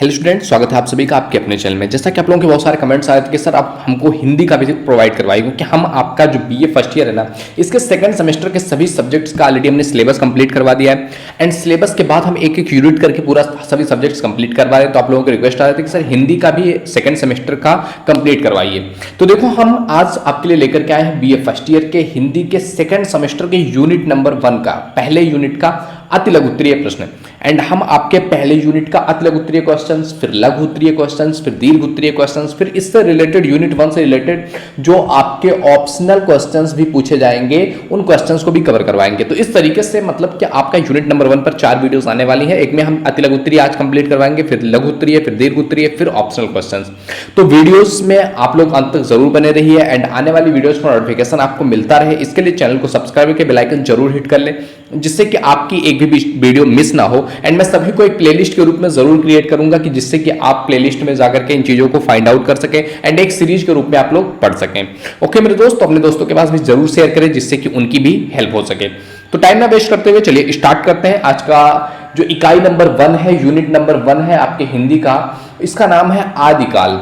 Hello student, स्वागत है आप सभी का आपके अपने चैनल में। जैसा कि आप लोगों के बहुत सारे कमेंट्स आए थे कि सर आप हमको हिंदी का भी प्रोवाइड करवाइए, क्योंकि हम आपका जो बीए फर्स्ट ईयर है ना, इसके सेकंड सेमेस्टर के सभी सब्जेक्ट्स का ऑलरेडी हमने सिलेबस कंप्लीट करवा दिया है। एंड सिलेबस के बाद हम एक एक यूनिट करके पूरा सभी सब्जेक्ट्स कंप्लीट करवा रहे हैं। तो आप लोगों को रिक्वेस्ट आ रही थी कि सर हिंदी का भी सेकंड सेमेस्टर का कंप्लीट करवाइए। तो देखो, हम आज आपके लिए लेकर के आए हैं बीए फर्स्ट ईयर के हिंदी के सेकंड सेमेस्टर के यूनिट नंबर 1 का, पहले यूनिट का अति लघु उत्तरीय प्रश्न। एंड हम आपके पहले यूनिट का अति लघु उत्तरीय क्वेश्चंस, फिर लघु उत्तरीय क्वेश्चंस, फिर दीर्घ उत्तरीय क्वेश्चंस, फिर इससे रिलेटेड यूनिट 1 से रिलेटेड जो आपके ऑप्शनल क्वेश्चंस भी पूछे जाएंगे, उन क्वेश्चंस को भी कवर करवाएंगे। तो इस तरीके से मतलब कि आपका यूनिट नंबर 1 पर 4 वीडियोस आने वाली है। एक में हम अति लघु उत्तरीय आज कंप्लीट करवाएंगे, फिर लघु उत्तरीय, फिर दीर्घ उत्तरीय, फिर ऑप्शनल क्वेश्चंस। तो वीडियोस में आप लोग अंत तक जरूर बने रहिए एंड आने वाली वीडियोस का नोटिफिकेशन आपको मिलता रहे, इसके लिए चैनल को सब्सक्राइब करके बेल आइकन जरूर हिट कर ले, जिससे कि आपकी एक भी वीडियो मिस ना हो। एंड मैं सभी को एक प्लेलिस्ट के रूप में जरूर क्रिएट करूंगा कि जिससे कि आप प्लेलिस्ट में जाकर के इन चीजों को फाइंड आउट कर सकें एंड एक सीरीज के रूप में आप लोग पढ़ सकें। ओके मेरे दोस्त, तो अपने दोस्तों के पास भी जरूर शेयर करें, जिससे कि उनकी भी हेल्प हो सके। तो टाइम ना वेस्ट करते हुए चलिए स्टार्ट करते हैं। आज का जो इकाई नंबर 1 है, यूनिट नंबर 1 है आपके हिंदी का, इसका नाम है आदिकाल।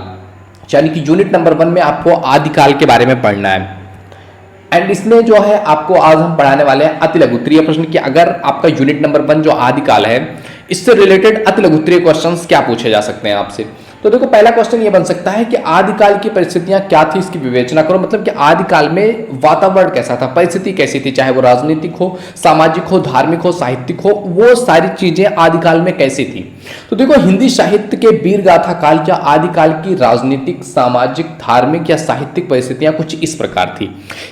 यानी कि यूनिट नंबर 1 में आपको आदिकाल के बारे में पढ़ना है। एंड इसमें जो है आपको आज हम पढ़ाने वाले हैं अति लघु उत्तरीय प्रश्न की। अगर आपका यूनिट नंबर 1 जो आदिकाल है, इससे रिलेटेड अति लघु उत्तरीय क्वेश्चंस क्या पूछे जा सकते हैं आपसे। तो देखो, पहला क्वेश्चन ये बन सकता है कि आदिकाल की परिस्थितियां क्या थी, इसकी विवेचना करो। मतलब कि आदिकाल में वातावरण कैसा था, परिस्थिति कैसी थी, चाहे वो राजनीतिक हो, सामाजिक हो, धार्मिक हो, साहित्यिक हो, वो सारी चीजें आदिकाल में कैसी थी। तो देखो, हिंदी साहित्य के वीर गाथा काल या आदिकाल की राजनीतिक, सामाजिक, धार्मिक या साहित्यिक परिस्थितियां कुछ इस प्रकार थी।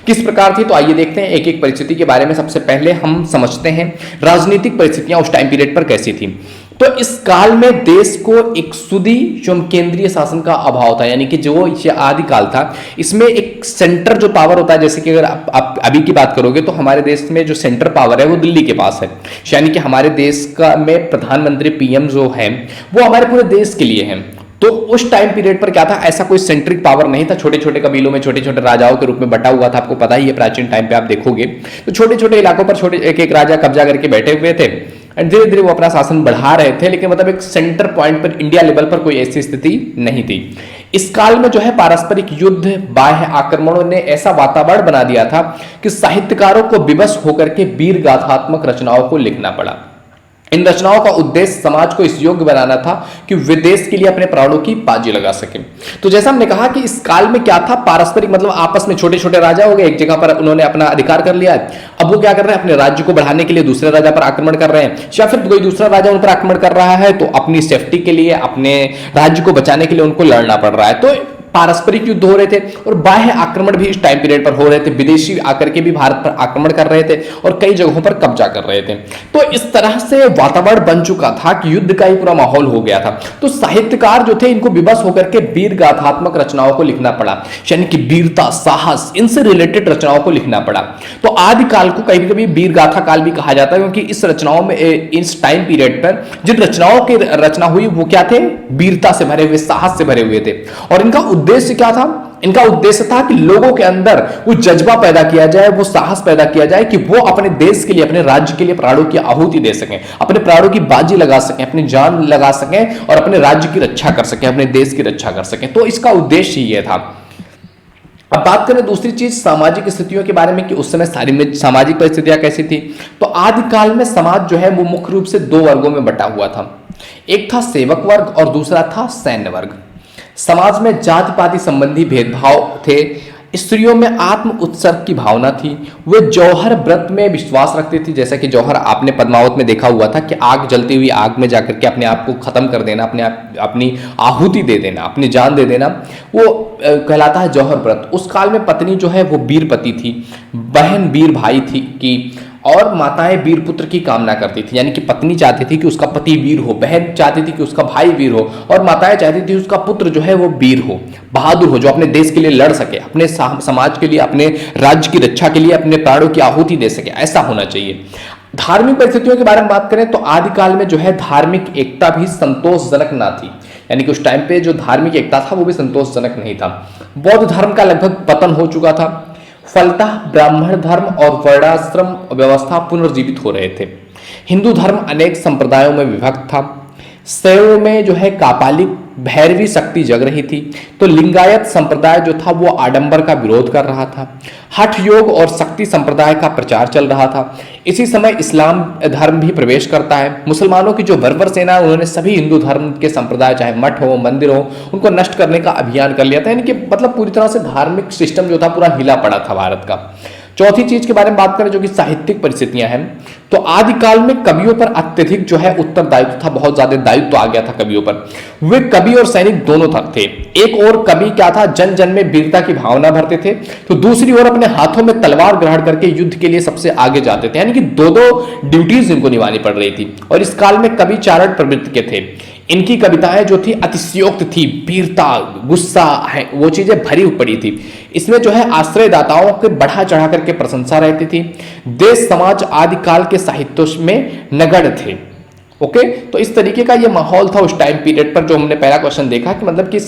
किस प्रकार थी, तो आइए देखते हैं एक एक परिस्थिति के बारे में। सबसे पहले हम समझते हैं राजनीतिक परिस्थितियां उस टाइम पीरियड पर कैसी थी। तो इस काल में देश को एक सुधी केंद्रीय शासन का अभाव था। यानी कि जो ये आदिकाल था, इसमें एक सेंटर जो पावर होता है, जैसे कि अगर आप अभी की बात करोगे तो हमारे देश में जो सेंटर पावर है वो दिल्ली के पास है। यानी कि हमारे देश का में प्रधानमंत्री पीएम जो है वो हमारे पूरे देश के लिए है। तो उस टाइम पीरियड पर क्या था, ऐसा कोई सेंट्रिक पावर नहीं था। छोटे छोटे कबीलों में छोटे छोटे राजाओं के रूप में बटा हुआ था। आपको पता ही है, प्राचीन टाइम पे आप देखोगे तो छोटे छोटे इलाकों पर छोटे एक एक राजा कब्जा करके बैठे हुए थे एंड धीरे धीरे वो अपना शासन बढ़ा रहे थे। लेकिन मतलब एक सेंटर पॉइंट पर इंडिया लेवल पर कोई ऐसी स्थिति नहीं थी। इस काल में जो है पारस्परिक युद्ध, बाह्य आक्रमणों ने ऐसा वातावरण बना दिया था कि साहित्यकारों को विवश होकर के वीर गाथात्मक रचनाओं को लिखना पड़ा। इन रचनाओं का उद्देश्य समाज को इस योग्य बनाना था कि वे देश के लिए अपने प्राणों की बाजी लगा सके। तो जैसा हमने कहा कि इस काल में क्या था, पारस्परिक मतलब आपस में छोटे छोटे राजा हो गए, एक जगह पर उन्होंने अपना अधिकार कर लिया है। अब वो क्या कर रहे हैं, अपने राज्य को बढ़ाने के लिए दूसरे राजा पर आक्रमण कर रहे हैं, या फिर कोई दूसरा राजा उन पर आक्रमण कर रहा है तो अपनी सेफ्टी के लिए, अपने राज्य को बचाने के लिए उनको लड़ना पड़ रहा है। तो पारस्परिक युद्ध हो रहे थे और बाह्य आक्रमण भी इस टाइम पीरियड पर हो रहे थे। विदेशी आकर के भी भारत पर आक्रमण कर रहे थे और कई जगहों पर कब्जा कर रहे थे। तो इस तरह से वातावरण बन चुका था कि युद्ध का ही पूरा माहौल हो गया था। तो साहित्यकार जो थे, इनको विवश होकर के वीर गाथात्मक रचनाओं को लिखना पड़ा। यानी कि वीरता, साहस, इनसे रिलेटेड रचनाओं को लिखना पड़ा। तो आदिकाल को कभी कभी वीर गाथा काल भी कहा जाता है, क्योंकि इस रचनाओं में, इस टाइम पीरियड पर जिन रचनाओं की रचना हुई वो क्या थे, वीरता से भरे हुए, साहस से भरे हुए थे। और इनका उद्देश्य क्या था, इनका उद्देश्य था कि लोगों के अंदर वो जज्बा पैदा किया जाए, वो साहस पैदा किया जाए कि वो अपने देश के लिए, अपने राज्य के लिए प्राणों की आहुति दे सकें, अपने प्राणों की बाजी लगा सकें, अपनी जान लगा सकें और अपने राज्य की रक्षा कर सकें, अपने देश की रक्षा कर सकें। तो इसका उद्देश्य ये था। अब बात करें दूसरी चीज, सामाजिक स्थितियों के बारे में कि उस समय सारी सामाजिक परिस्थितियां कैसी थी। तो आदिकाल में समाज जो है वो मुख्य रूप से 2 वर्गों में बटा हुआ था। एक था सेवक वर्ग और दूसरा था सैन्य वर्ग। समाज में जाति पाति संबंधी भेदभाव थे। स्त्रियों में आत्म उत्सर्ग की भावना थी। वे जौहर व्रत में विश्वास रखती थी। जैसा कि जौहर आपने पद्मावत में देखा हुआ था कि आग जलती हुई आग में जाकर के अपने आप को खत्म कर देना, अपनी आहुति दे देना, अपनी जान दे देना, वो कहलाता है जौहर व्रत। उस काल में पत्नी जो है वो वीरपति थी, बहन वीर भाई थी की, और माताएं वीर पुत्र की कामना करती थी। यानी कि पत्नी चाहती थी कि उसका पति वीर हो, बहन चाहती थी कि उसका भाई वीर हो, और माताएं चाहती थी उसका पुत्र जो है वो वीर हो, बहादुर हो, जो अपने देश के लिए लड़ सके, अपने समाज के लिए, अपने राज्य की रक्षा के लिए अपने प्राणों की आहुति दे सके। ऐसा होना चाहिए। धार्मिक परिस्थितियों के बारे में बात करें तो आदिकाल में जो है धार्मिक एकता भी संतोषजनक ना थी। यानी कि उस टाइम पे जो धार्मिक एकता था वो भी संतोषजनक नहीं था। बौद्ध धर्म का लगभग पतन हो चुका था। फलतः ब्राह्मण धर्म और वर्णाश्रम व्यवस्था पुनर्जीवित हो रहे थे। हिंदू धर्म अनेक संप्रदायों में विभक्त था। शैव में जो है कापालिक भैरवी शक्ति जग रही थी, तो लिंगायत संप्रदाय जो था वो आडंबर का विरोध कर रहा था। हठ योग और शक्ति संप्रदाय का प्रचार चल रहा था। इसी समय इस्लाम धर्म भी प्रवेश करता है। मुसलमानों की जो बर्बर सेना है उन्होंने सभी हिंदू धर्म के संप्रदाय, चाहे मठ हो मंदिर हो, उनको नष्ट करने का अभियान कर लिया था। यानी कि मतलब पूरी तरह से धार्मिक सिस्टम जो था पूरा हिला पड़ा था भारत का। चौथी चीज के बारे में बात करें जो कि साहित्यिक परिस्थितियां हैं, तो आदिकाल में कवियों पर अत्यधिक जो है उत्तरदायित्व था, बहुत ज्यादा दायित्व आ गया था कवियों पर। वे कवि और सैनिक दोनों थे। एक और कवि क्या था, जन जन में वीरता की भावना भरते थे, तो दूसरी ओर अपने हाथों में तलवार ग्रहण करके युद्ध के लिए सबसे आगे जाते थे। यानी कि दो दो ड्यूटीज इनको निभानी पड़ रही थी। और इस काल में कवि चारण प्रवृत्ति के थे। इनकी कविताएं जो थी अतिशयोक्त थी, वीरता, गुस्सा है वो चीजें भरी पड़ी थी। इसमें जो है आश्रयदाताओं के बढ़ा चढ़ा करके प्रशंसा रहती थी। देश समाज आदिकाल के साहित्यों में नगण्य थे। ओके, तो इस तरीके का ये माहौल था उस टाइम पीरियड पर। जो हमने पहला क्वेश्चन देखा कि मतलब कि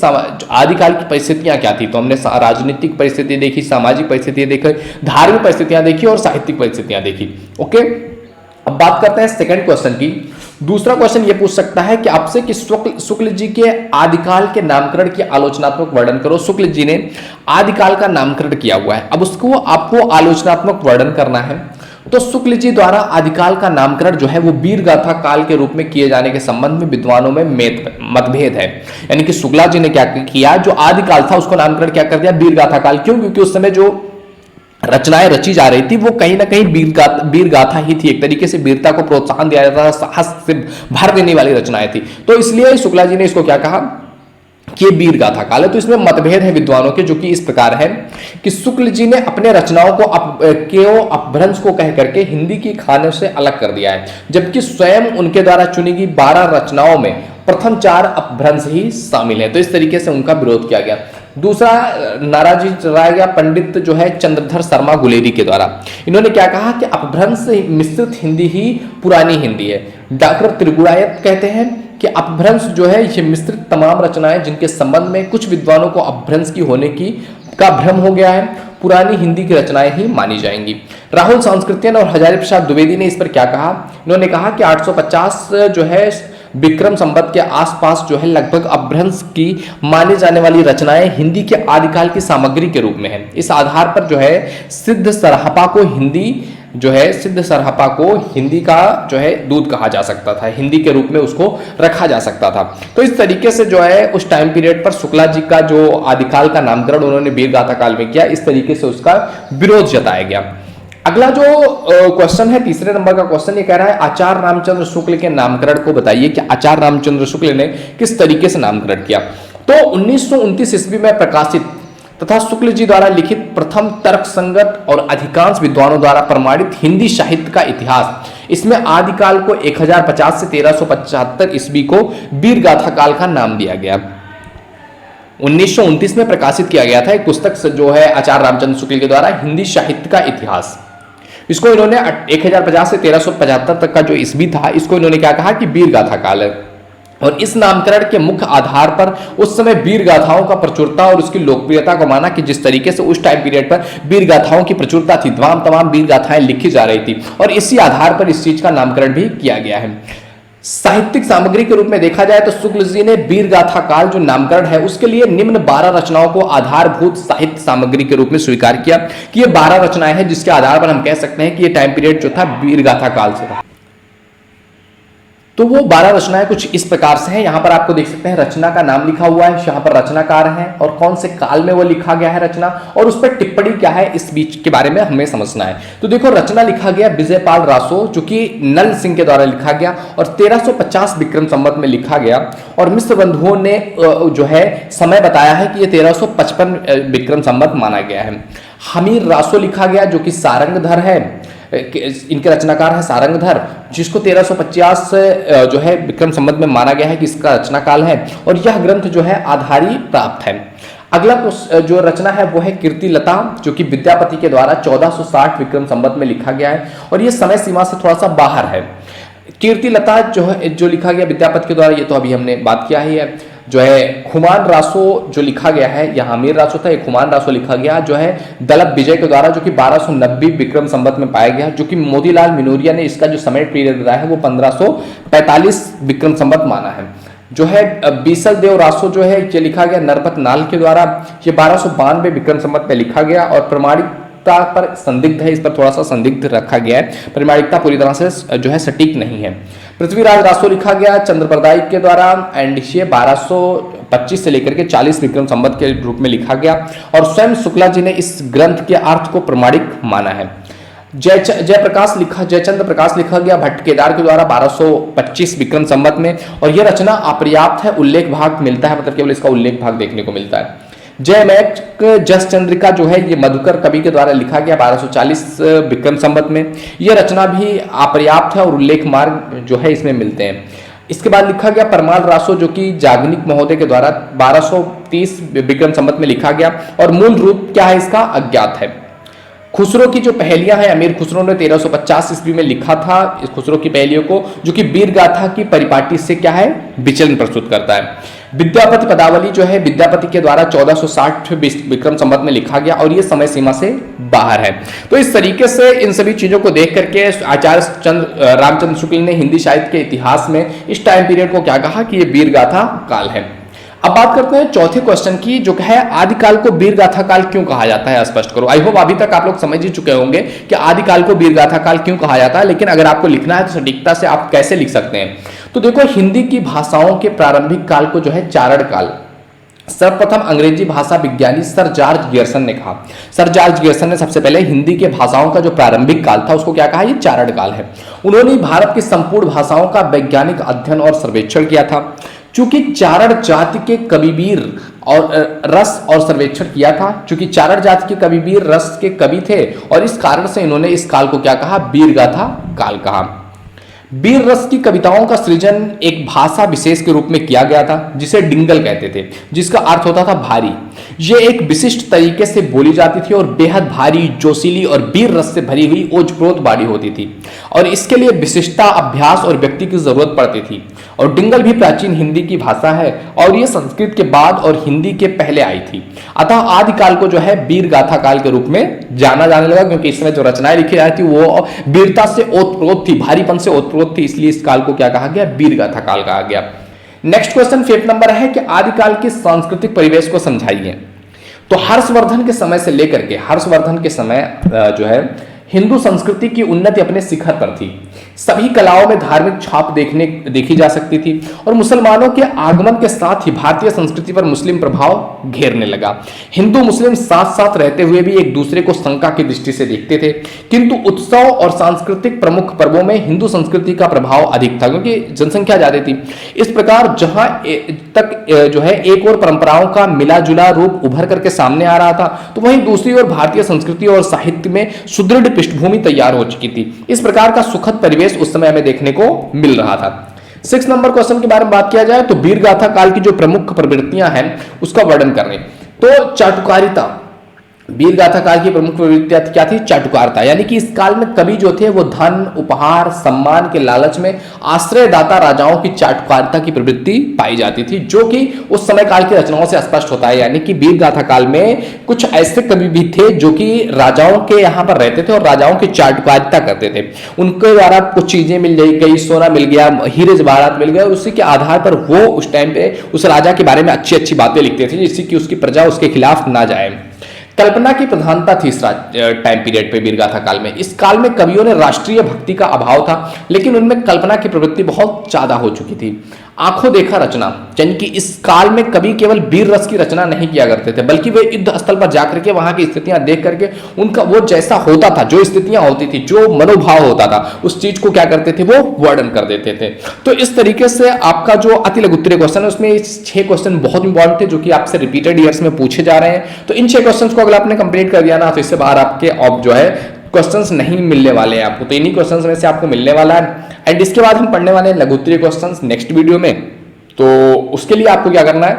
आदिकाल की परिस्थितियां क्या थी, तो हमने राजनीतिक परिस्थिति देखी, सामाजिक परिस्थितियां देखी, धार्मिक परिस्थितियां देखी और साहित्यिक परिस्थितियां देखी। ओके, अब बात करते हैं सेकंड क्वेश्चन की। दूसरा क्वेश्चन ये पूछ सकता है कि आपसे कि शुक्ल जी के आदिकाल के नामकरण की आलोचनात्मक वर्णन करो। शुक्ल जी ने आदिकाल का नामकरण किया हुआ है, अब उसको आपको आलोचनात्मक वर्णन करना है। तो शुक्ल जी द्वारा आदिकाल का नामकरण जो है वो वीर गाथा काल के रूप में किए जाने के संबंध में विद्वानों में मतभेद है। यानी कि शुक्ला जी ने क्या किया, जो आदिकाल था उसको नामकरण क्या कर दिया, वीर गाथा काल। क्यों? क्योंकि उस समय जो रचनाएं रची जा रही थी वो कहीं ना कहीं वीर गाथा ही थी। एक तरीके से वीरता को प्रोत्साहन दिया जाता था, साहस से भर देने वाली रचनाएं थी। तो इसलिए शुक्ला जी ने इसको क्या कहा कि ये वीर गाथा काल है। तो इसमें मतभेद है विद्वानों के, जो कि इस प्रकार है कि शुक्ल जी ने अपने रचनाओं को अपभ्रंश को कह करके हिंदी की खाने से अलग कर दिया है, जबकि स्वयं उनके द्वारा चुनी गई 12 रचनाओं में प्रथम 4 अपभ्रंश ही शामिल है। तो इस तरीके से उनका विरोध किया गया। दूसरा नाराजी चलाया गया पंडित जो है चंद्रधर शर्मा गुलेरी के द्वारा। इन्होंने क्या कहा कि अपभ्रंश मिश्रित हिंदी ही पुरानी हिंदी है। डॉक्टर त्रिगुणायत कहते हैं कि अपभ्रंश जो है ये मिश्रित तमाम रचनाएं जिनके संबंध में कुछ विद्वानों को अपभ्रंश की होने की का भ्रम हो गया है, पुरानी हिंदी की रचनाएं ही मानी जाएंगी। राहुल सांस्कृतियन और हजारी प्रसाद द्विवेदी ने इस पर क्या कहा, इन्होंने कहा कि 850 जो है विक्रम संवत के आसपास जो है लगभग अपभ्रंश की मानी जाने वाली रचनाएं हिंदी के आदिकाल की सामग्री के रूप में है। इस आधार पर जो है सिद्ध सरहपा को हिंदी का जो है दूध कहा जा सकता था, हिंदी के रूप में उसको रखा जा सकता था। तो इस तरीके से जो है उस टाइम पीरियड पर शुक्ला जी का जो आदिकाल का नामकरण उन्होंने वीर गाथा काल में किया, इस तरीके से उसका विरोध जताया गया। अगला जो क्वेश्चन है, तीसरे नंबर का क्वेश्चन, ये कह रहा है आचार्य रामचंद्र शुक्ल के नामकरण को बताइए कि आचार्य रामचंद्र शुक्ल ने किस तरीके से नामकरण किया। तो 1929 ईस्वी में प्रकाशित तथा शुक्ल जी द्वारा लिखित प्रथम तर्क संगत और अधिकांश विद्वानों द्वारा प्रमाणित हिंदी साहित्य का इतिहास, इसमें आदिकाल को 1050 से 1375 ईस्वी को वीर गाथा काल का नाम दिया गया। 1929 में प्रकाशित किया गया था एक पुस्तक जो है आचार्य रामचंद्र शुक्ल के द्वारा हिंदी साहित्य का इतिहास। इसको इन्होंने 1050 से 1375 तक का जो ईस्वी था, इसको इन्होंने क्या कहा कि वीर गाथा काल है। और इस नामकरण के मुख्य आधार पर उस समय वीर गाथाओं का प्रचुरता और उसकी लोकप्रियता को माना कि जिस तरीके से उस टाइम पीरियड पर वीर गाथाओं की प्रचुरता थी, तमाम वीर गाथाएं लिखी जा रही थी, और इसी आधार पर इस चीज का नामकरण भी किया गया है। साहित्यिक सामग्री के रूप में देखा जाए तो शुक्ल जी ने वीर गाथा काल जो नामकरण है उसके लिए निम्न 12 रचनाओं को आधारभूत साहित्य सामग्री के रूप में स्वीकार किया कि ये 12 रचनाएं हैं जिसके आधार पर हम कह सकते हैं कि ये टाइम पीरियड जो था वीर गाथा काल से था। तो वो 12 रचनाएं कुछ इस प्रकार से हैं। यहां पर आपको देख सकते हैं रचना का नाम लिखा हुआ है, यहाँ पर रचनाकार है और कौन से काल में वो लिखा गया है रचना, और उस पर टिप्पणी क्या है इस बीच के बारे में हमें समझना है। तो देखो रचना लिखा गया विजयपाल रासो जो कि नल सिंह के द्वारा लिखा गया और 1350 विक्रम संवत में लिखा गया, और मिश्र बंधुओं ने जो है समय बताया है कि ये 1355 विक्रम संवत माना गया है। हमीर रासो लिखा गया जो कि सारंगधर है, इनके रचनाकार है सारंगधर, जिसको 1350 जो है विक्रम संवत में माना गया है कि इसका रचना काल है, और यह ग्रंथ जो है आधारी प्राप्त है। अगला जो रचना है वो है कीर्तिलता जो कि विद्यापति के द्वारा 1460 विक्रम संवत में लिखा गया है, और ये समय सीमा से थोड़ा सा बाहर है। कीर्तिलता जो लिखा गया विद्यापति के द्वारा, ये तो अभी हमने बात किया ही है। जो है खुमान रासो जो लिखा गया है, यहाँ हमीर रासो था, एक खुमान रासो लिखा गया जो है दलप विजय के द्वारा, जो कि 1290 विक्रम संवत में पाया गया, जो कि मोतीलाल मिनोरिया ने इसका जो समय पीरियड बताया है वो 1545 विक्रम संवत माना है। जो है बीसल देव रासो जो है ये लिखा गया नरपत नाल के द्वारा। ये 1292 विक्रम संवत में लिखा गया और प्रमाणिकता पर संदिग्ध है, इस पर थोड़ा सा संदिग्ध रखा गया है, प्रमाणिकता पूरी तरह से जो है सटीक नहीं है। पृथ्वीराज रासो लिखा गया चंद्रप्रदायी के द्वारा एंड ये 1225 से लेकर के 40 विक्रम संवत के रूप में लिखा गया और स्वयं शुक्ला जी ने इस ग्रंथ के अर्थ को प्रमाणिक माना है। जयचंद्र प्रकाश लिखा गया भट्ट केदार के द्वारा 1225 विक्रम संवत में और यह रचना अपर्याप्त है, उल्लेख भाग मिलता है, मतलब केवल इसका उल्लेख भाग देखने को मिलता है। जयमैक जस चंद्रिका जो है ये मधुकर कवि के द्वारा लिखा गया 1240 विक्रम संवत में, यह रचना भी अपर्याप्त है और उल्लेख मार्ग जो है इसमें मिलते हैं। इसके बाद लिखा गया परमाल रासो जो कि जागनिक महोदय के द्वारा 1230 विक्रम संवत में लिखा गया और मूल रूप क्या है इसका अज्ञात है। खुसरो की जो पहेलियां हैं अमीर खुसरो ने 1350 ईस्वी में लिखा था इस खुसरो की पहेलियों को, जो कि वीर गाथा की परिपाटी से क्या है विचलन प्रस्तुत करता है। विद्यापति पदावली जो है विद्यापति के द्वारा 1460 विक्रम संवत में लिखा गया और ये समय सीमा से बाहर है। तो इस तरीके से इन सभी चीजों को देख करके आचार्य रामचंद्र शुक्ल ने हिंदी साहित्य के इतिहास में इस टाइम पीरियड को क्या कहा कि ये वीर गाथा काल है। अब बात करते हैं चौथे क्वेश्चन की, जो है आदिकाल को वीर गाथा काल क्यों कहा जाता है, स्पष्ट करो। आई होप अभी तक आप लोग समझ ही चुके होंगे कि आदिकाल को वीर गाथा काल क्यों कहा जाता है, लेकिन अगर आपको लिखना है तो सटीकता से आप कैसे लिख सकते हैं। तो देखो हिंदी की भाषाओं के प्रारंभिक काल को जो है चारण काल सर्वप्रथम अंग्रेजी भाषा विज्ञानी सर जॉर्ज गियर्सन ने कहा। सर जॉर्ज गियर्सन ने सबसे पहले हिंदी के भाषाओं का जो प्रारंभिक काल था उसको क्या कहा, ये चारण काल है। उन्होंने भारत की संपूर्ण भाषाओं का वैज्ञानिक अध्ययन और सर्वेक्षण किया था। चूंकि चारण जाति के कविवीर और रस और सर्वेक्षण किया था, चूंकि चारण जाति के कविवीर रस के कवि थे और इस कारण से इन्होंने इस काल को क्या कहा, वीर गाथा काल कहा। वीर रस की कविताओं का सृजन एक भाषा विशेष के रूप में किया गया था जिसे डिंगल कहते थे, जिसका अर्थ होता था भारी। यह एक विशिष्ट तरीके से बोली जाती थी और बेहद भारी, जोशीली और वीर रस से भरी हुई ओजप्रोत वाणी होती थी और इसके लिए विशिष्टता, अभ्यास और व्यक्ति की जरूरत पड़ती थी। और डिंगल भी प्राचीन हिंदी की भाषा है और यह संस्कृत के बाद और हिंदी के पहले आई थी। अतः आदिकाल को जो है वीर गाथा काल के रूप में जाना जाने लगा, क्योंकि इसमें जो रचनाएं लिखी जाती थी वो वीरता से ओतप्रोत थी, भारीपन से ओतप्रोत थी, इसलिए इस काल को क्या कहा गया, वीर गाथा काल कहा गया। नेक्स्ट क्वेश्चन 5th नंबर है कि आदिकाल के सांस्कृतिक परिवेश को समझाइए। तो हर्षवर्धन के समय से लेकर के हर्षवर्धन के समय जो है हिंदू संस्कृति की उन्नति अपने शिखर पर थी। सभी कलाओं में धार्मिक छाप देखी जा सकती थी और मुसलमानों के आगमन के साथ ही भारतीय संस्कृति पर मुस्लिम प्रभाव घेरने लगा। हिंदू मुस्लिम साथ साथ रहते हुए भी एक दूसरे को शंका की दृष्टि से देखते थे, किंतु उत्सव और सांस्कृतिक प्रमुख पर्वों में हिंदू संस्कृति का प्रभाव अधिक था, क्योंकि जनसंख्या ज्यादा थी। इस प्रकार जहां तक जो है एक और परंपराओं का मिला जुला रूप उभर करके सामने आ रहा था, तो वहीं दूसरी ओर भारतीय संस्कृति और साहित्य में सुदृढ़ पृष्ठभूमि तैयार हो चुकी थी। इस प्रकार का सुखद परिवेश उस समय हमें देखने को मिल रहा था। 6 नंबर क्वेश्चन के बारे में बात किया जाए तो वीर गाथा काल की जो प्रमुख प्रवृत्तियां हैं उसका वर्णन करें तो चाटुकारिता, वीर गाथा काल की प्रमुख प्रवृत्तियां क्या थी, चाटुकारिता, यानी कि इस काल में कवि जो थे वो धन, उपहार, सम्मान के लालच में आश्रयदाता राजाओं की चाटुकारिता की प्रवृत्ति पाई जाती थी, जो कि उस समय काल की रचनाओं से स्पष्ट होता है। यानी कि वीर गाथा काल में कुछ ऐसे कवि भी थे जो कि राजाओं के यहाँ पर रहते थे और राजाओं की चाटुकारिता करते थे। उनके द्वारा कुछ चीजें मिल गई, सोना मिल गया, हीरे जवाहरात मिल गए, उसी के आधार पर वो उस टाइम पे उस राजा के बारे में अच्छी अच्छी बातें लिखते थे जिससे कि उसकी प्रजा उसके खिलाफ ना जाए। कल्पना की प्रधानता थी इस टाइम पीरियड पे वीर गाथा काल में। इस काल में कवियों ने राष्ट्रीय भक्ति का अभाव था, लेकिन उनमें कल्पना की प्रवृत्ति बहुत ज्यादा हो चुकी थी। आंखों देखा रचना, यानी कि इस काल में कवि केवल वीर रस की रचना नहीं किया करते थे, बल्कि वे युद्ध स्थल पर जाकर के वहां की स्थितियां देख करके उनका वो जैसा होता था, जो स्थितियां होती थी, जो मनोभाव होता था, उस चीज को क्या करते थे, वो वर्णन कर देते थे। तो इस तरीके से आपका जो अति लघु उत्तरीय क्वेश्चन है उसमें 6 क्वेश्चन बहुत इंपॉर्टेंट थे जो कि आपसे रिपीटेड ईयर्स में पूछे जा रहे हैं। तो इन 6 क्वेश्चन को अगर आपने कंप्लीट कर दिया ना तो इससे बाहर आपके अब जो है क्वेश्चंस नहीं मिलने वाले हैं आपको, तो इन्हीं क्वेश्चंस में से आपको मिलने वाला है। एंड इसके बाद हम पढ़ने वाले हैं लघु उत्तरीय क्वेश्चंस नेक्स्ट वीडियो में। तो उसके लिए आपको क्या करना है,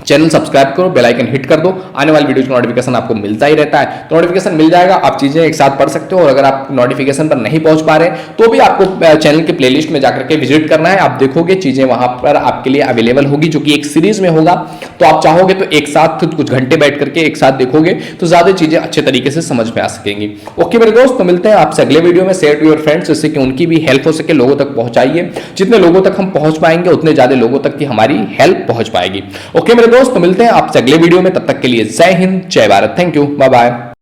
चैनल सब्सक्राइब करो, बेल आइकन हिट कर दो, आने वाली वीडियो का नोटिफिकेशन आपको मिलता ही रहता है। तो नोटिफिकेशन मिल जाएगा, आप चीजें एक साथ पढ़ सकते हो। और अगर आप नोटिफिकेशन पर नहीं पहुंच पा रहे तो भी आपको चैनल के प्लेलिस्ट में जाकर के विजिट करना है। आप देखोगे चीजें वहां पर आपके लिए अवेलेबल होगी, जो कि एक सीरीज में होगा। तो आप चाहोगे तो एक साथ कुछ घंटे बैठ करके एक साथ देखोगे तो ज्यादा चीजें अच्छे तरीके से समझ में आ सकेंगी। ओके मेरे दोस्त, तो मिलते हैं आपसे अगले वीडियो में। शेयर टू योर फ्रेंड्स, जिससे कि उनकी भी हेल्प हो सके, लोगों तक पहुंचाइए। जितने लोगों तक हम पहुंच पाएंगे उतने ज्यादा लोगों तक की हमारी हेल्प पहुंच पाएगी। ओके मेरे दोस्त, तो मिलते हैं आपसे अगले वीडियो में। तब तक के लिए जय हिंद, जय भारत, थैंक यू, बाय बाय।